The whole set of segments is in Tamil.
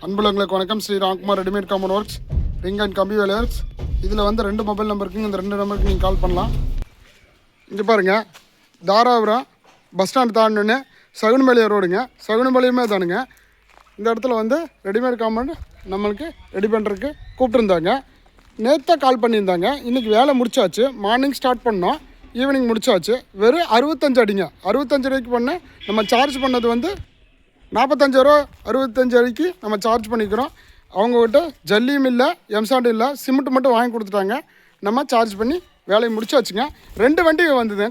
அன்புள்ளவங்களுக்கு வணக்கம். Shri Ramkumar readymade compound works, ring and கம்பி வேலை ஒர்க்ஸ். இதில் வந்து 2 மொபைல் நம்பர் இருக்குங்க. இந்த 2 நம்பருக்கு நீங்கள் கால் பண்ணலாம். இங்கே பாருங்கள், தாராபுரம் பஸ் ஸ்டாண்ட் தாண்டினு சகுனமலை ரோடுங்க. சகுனமலையுமே தானுங்க. இந்த இடத்துல வந்து ரெடிமேட் காம்பவுண்ட் நம்மளுக்கு ரெடி பண்ணுறதுக்கு கூப்பிட்டுருந்தாங்க. நேற்று கால் பண்ணியிருந்தாங்க. இன்றைக்கி வேலை முடிச்சாச்சு. மார்னிங் ஸ்டார்ட் பண்ணோம், ஈவினிங் முடிச்சாச்சு. வெறும் 65 அடிங்க. 65 அடிக்கு பண்ண நம்ம சார்ஜ் பண்ணது வந்து 45 ரூபா. 65 அடிக்கு நம்ம சார்ஜ் பண்ணிக்கிறோம். அவங்கக்கிட்ட ஜல்லியும் இல்லை, எம்சாண்டும் இல்லை, சிமெண்ட் மட்டும் வாங்கி கொடுத்துட்டாங்க. நம்ம சார்ஜ் பண்ணி வேலையை முடிச்சாச்சுங்க. 2 வண்டி வந்தது.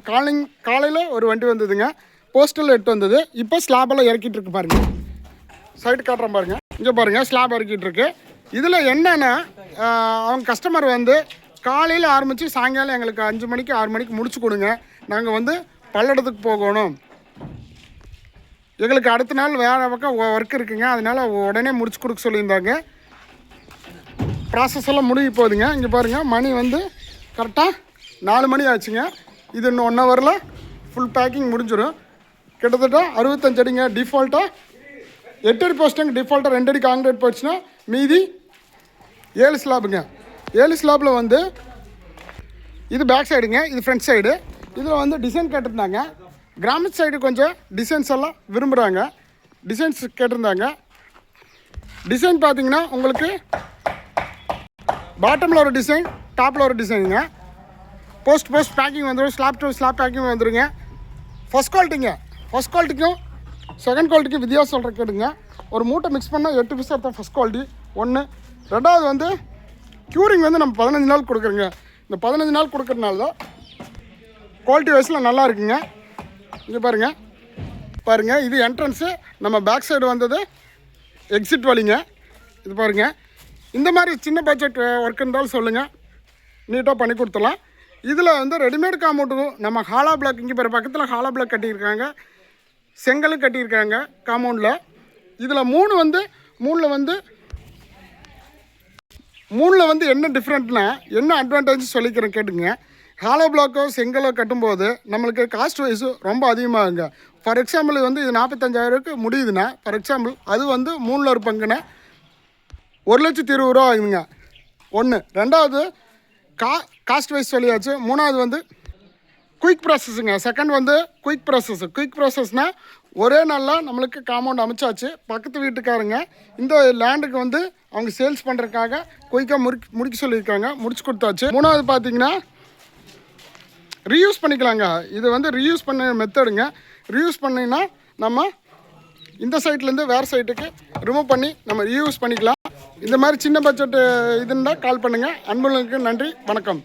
காலையில் ஒரு வண்டி வந்ததுங்க. போஸ்டல் 8 வந்தது. இப்போ ஸ்லாபெல்லாம் இறக்கிட்டு இருக்கு பாருங்கள். சைடு காட்டுறேன் பாருங்கள். இங்கே பாருங்கள், ஸ்லாப் இறக்கிட்டு இருக்கு. இதில் என்னென்னா, அவங்க கஸ்டமர் வந்து காலையில் ஆரம்பித்து சாயங்காலம் எங்களுக்கு 5 மணிக்கு 6 மணிக்கு முடிச்சு கொடுங்க, நாங்கள் வந்து பல்லடத்துக்கு போகணும், எங்களுக்கு அடுத்த நாள் வேறு பக்கம் ஒர்க் இருக்குங்க, அதனால் உடனே முடிச்சு கொடுக்க சொல்லியிருந்தாங்க. ப்ராசஸ் எல்லாம் முடிய போகுதுங்க. இங்கே பாருங்கள், மணி வந்து கரெக்டாக 4 மணி ஆச்சுங்க. இது இன்னும் 1 ஹவரில் ஃபுல் பேக்கிங் முடிஞ்சிடும். கிட்டத்தட்ட 65 அடிங்க. டிஃபால்ட்டாக 8 அடி போஸ்ட்டுங்க. டிஃபால்ட்டாக 2 அடி காங்கிரீட் போயிடுச்சுன்னா மீதி 7 ஸ்லாப்புங்க. 7 ஸ்லாப்பில் வந்து இது பேக் சைடுங்க, இது ஃப்ரண்ட் சைடு. இதில் வந்து டிசைன் கேட்டிருந்தாங்க. கிராமத்து சைடு கொஞ்சம் டிசைன்ஸ் எல்லாம் விரும்புகிறாங்க. டிசைன்ஸ் கேட்டிருந்தாங்க. டிசைன் பார்த்தீங்கன்னா உங்களுக்கு பாட்டமில் ஒரு டிசைன், டாப்பில் ஒரு டிசைனுங்க. போஸ்ட் பேக்கிங் வந்துடும். ஸ்லாப் டு ஸ்லாப் பேக்கிங் வந்துடுங்க. ஃபஸ்ட் குவாலிட்டிங்க. ஃபஸ்ட் குவாலிட்டிக்கும் செகண்ட் குவாலிட்டிக்கும் வித்தியாசம் சொல்கிற கேட்டுங்க. ஒரு மூட்டை மிக்ஸ் பண்ணால் 8 பீஸ் எடுத்தால் ஃபஸ்ட் குவாலிட்டி ஒன்று. ரெண்டாவது வந்து க்யூரிங் வந்து நம்ம 15 நாள் கொடுக்குறோங்க. இந்த 15 நாள் கொடுக்குறதுனால தான் குவாலிட்டி வைஸில் நல்லா இருக்குங்க. இங்கே பாருங்கள், இது என்ட்ரன்ஸு. நம்ம பேக் சைடு வந்தது எக்ஸிட் வழிங்க. இது பாருங்கள். இந்த மாதிரி சின்ன பட்ஜெட் ஒர்க் இருந்தாலும் சொல்லுங்கள், நீட்டாக பண்ணி கொடுத்துடலாம். இதில் வந்து ரெடிமேட் காம்பவுண்டு நம்ம ஹாலா பிளாக், இங்கே பக்கத்தில் ஹாலா பிளாக் கட்டியிருக்காங்க, செங்கலும் கட்டியிருக்காங்க காம்பவுண்டில். இதில் மூணில் வந்து என்ன டிஃப்ரெண்ட்னா, என்ன அட்வான்டேஜ் சொல்லிக்கிறேன் கேட்டுங்க. ஹாலோ பிளாக்கோ செங்கலோ கட்டும்போது நம்மளுக்கு காஸ்ட் வைஸு ரொம்ப அதிகமாகுங்க. ஃபார் எக்ஸாம்பிள் வந்து இது 45,000 முடியுதுன்னா, ஃபார் எக்ஸாம்பிள் அது வந்து 3ல் ஒரு பங்குன்னா 1,20,000 ரூபா ஆகுதுங்க. ஒன்று. ரெண்டாவது காஸ்ட் வைஸ் சொல்லியாச்சு. மூணாவது வந்து குயிக் ப்ராசஸுங்க. செகண்ட் வந்து குயிக் ப்ராசஸ்னால் ஒரே நாளில் நம்மளுக்கு காம்பவுண்ட் அமைச்சாச்சு. பக்கத்து வீட்டுக்காரங்க இந்த லேண்டுக்கு வந்து அவங்க சேல்ஸ் பண்ணுறதுக்காக குயிக்காக முடிக்க சொல்லியிருக்காங்க, முடிச்சு கொடுத்தாச்சு. மூணாவது பார்த்திங்கன்னா ரீயூஸ் பண்ணிக்கலாங்க. இது வந்து ரீயூஸ் பண்ண மெத்தடுங்க. ரீயூஸ் பண்ணிங்கன்னா நம்ம இந்த சைட்லேருந்து வேறு சைட்டுக்கு ரிமூவ் பண்ணி நம்ம ரீயூஸ் பண்ணிக்கலாம். இந்த மாதிரி சின்ன பட்ஜெட் இதுன்னா கால் பண்ணுங்கள். அன்புகளுக்கு நன்றி, வணக்கம்.